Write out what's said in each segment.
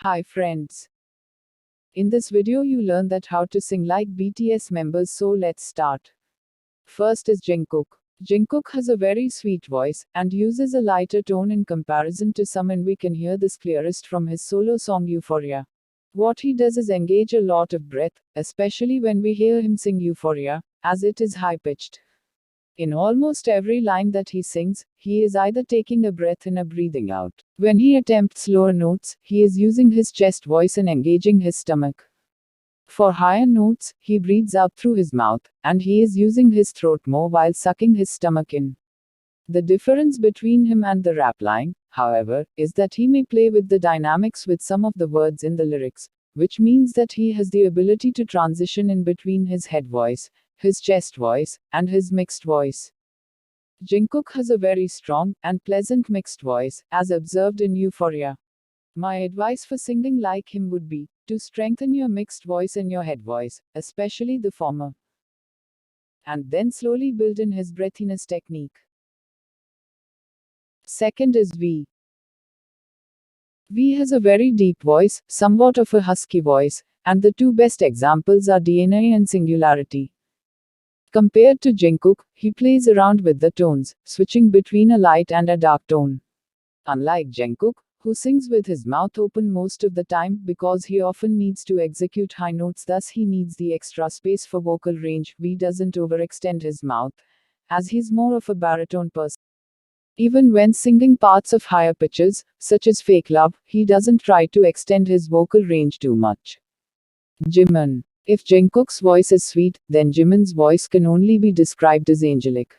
Hi friends. In this video you learn that how to sing like BTS members, so let's start. First is Jungkook. Jungkook has a very sweet voice and uses a lighter tone in comparison to some, and we can hear this clearest from his solo song Euphoria. What he does is engage a lot of breath, especially when we hear him sing Euphoria, as it is high pitched. In almost every line that he sings, he is either taking a breath in or breathing out. When he attempts lower notes, he is using his chest voice and engaging his stomach. For higher notes, he breathes out through his mouth, and he is using his throat more while sucking his stomach in. The difference between him and the rap line, however, is that he may play with the dynamics with some of the words in the lyrics, which means that he has the ability to transition in between his head voice, his chest voice, and his mixed voice. Jungkook has a very strong and pleasant mixed voice, as observed in Euphoria. My advice for singing like him would be to strengthen your mixed voice and your head voice, especially the former, and then slowly build in his breathiness technique. Second is V. V has a very deep voice, somewhat of a husky voice, and the two best examples are DNA and Singularity. Compared to Jungkook, he plays around with the tones, switching between a light and a dark tone. Unlike Jungkook, who sings with his mouth open most of the time because he often needs to execute high notes, thus he needs the extra space for vocal range, V doesn't overextend his mouth, as he's more of a baritone person. Even when singing parts of higher pitches, such as Fake Love, he doesn't try to extend his vocal range too much. Jimin. If Jungkook's voice is sweet, then Jimin's voice can only be described as angelic.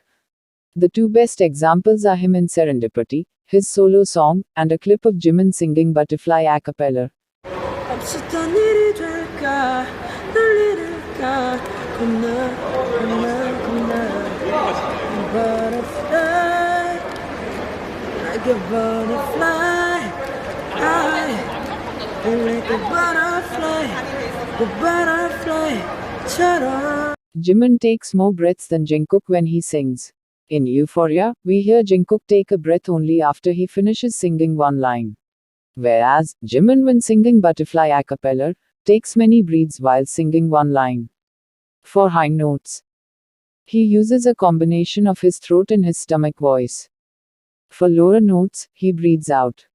The two best examples are him in Serendipity, his solo song, and a clip of Jimin singing Butterfly a cappella. Jimin takes more breaths than Jungkook when he sings. In Euphoria, we hear Jungkook take a breath only after he finishes singing one line. Whereas, Jimin, when singing Butterfly a cappella, takes many breaths while singing one line. For high notes, he uses a combination of his throat and his stomach voice. For lower notes, he breathes out.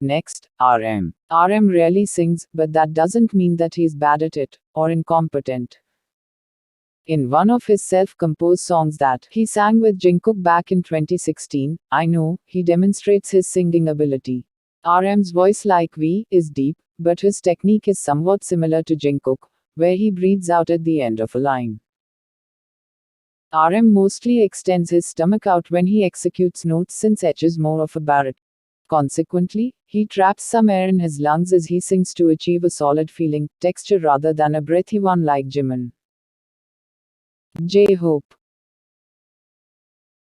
Next, RM. RM rarely sings, but that doesn't mean that he's bad at it, or incompetent. In one of his self-composed songs that he sang with Jungkook back in 2016, I Know, he demonstrates his singing ability. RM's voice, like V, is deep, but his technique is somewhat similar to Jungkook, where he breathes out at the end of a line. RM mostly extends his stomach out when he executes notes, since H is more of a baritone. Consequently, he traps some air in his lungs as he sings to achieve a solid feeling, texture rather than a breathy one like Jimin. J-Hope.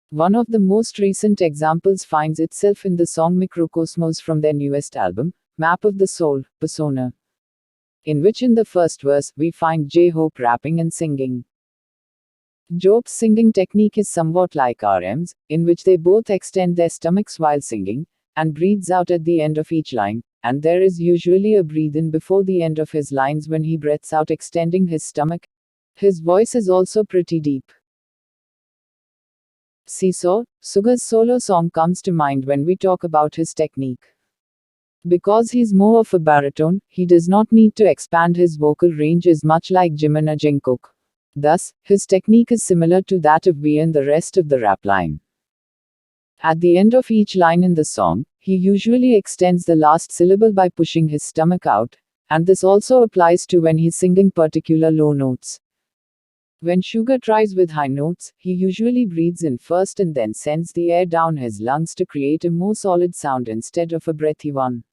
One of the most recent examples finds itself in the song Microcosmos from their newest album, Map of the Soul, Persona, in which in the first verse, we find J-Hope rapping and singing. Jope's singing technique is somewhat like RM's, in which they both extend their stomachs while singing, and breathes out at the end of each line, and there is usually a breathe-in before the end of his lines when he breathes out, extending his stomach. His voice is also pretty deep. Seesaw, Suga's solo song comes to mind when we talk about his technique. Because he's more of a baritone, he does not need to expand his vocal range as much like Jimin or Jungkook. Thus, his technique is similar to that of V and the rest of the rap line. At the end of each line in the song, he usually extends the last syllable by pushing his stomach out, and this also applies to when he's singing particular low notes. When Suga tries with high notes, he usually breathes in first and then sends the air down his lungs to create a more solid sound instead of a breathy one.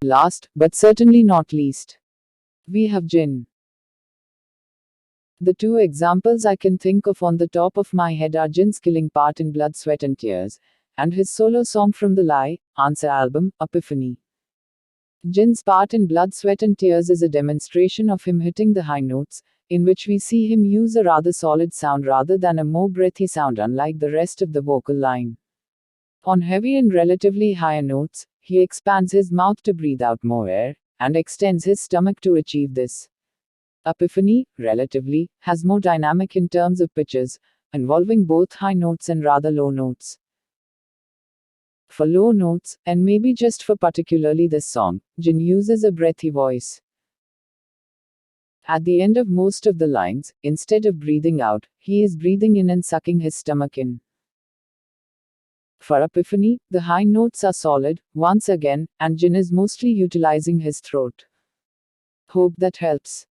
Last, but certainly not least, we have Jin. The two examples I can think of on the top of my head are Jin's killing part in Blood, Sweat and Tears, and his solo song from the Lie, Answer album, Epiphany. Jin's part in Blood, Sweat and Tears is a demonstration of him hitting the high notes, in which we see him use a rather solid sound rather than a more breathy sound, unlike the rest of the vocal line. On heavy and relatively higher notes, he expands his mouth to breathe out more air, and extends his stomach to achieve this. Epiphany, relatively, has more dynamic in terms of pitches, involving both high notes and rather low notes. For low notes, and maybe just for particularly this song, Jin uses a breathy voice. At the end of most of the lines, instead of breathing out, he is breathing in and sucking his stomach in. For Epiphany, the high notes are solid, once again, and Jin is mostly utilizing his throat. Hope that helps.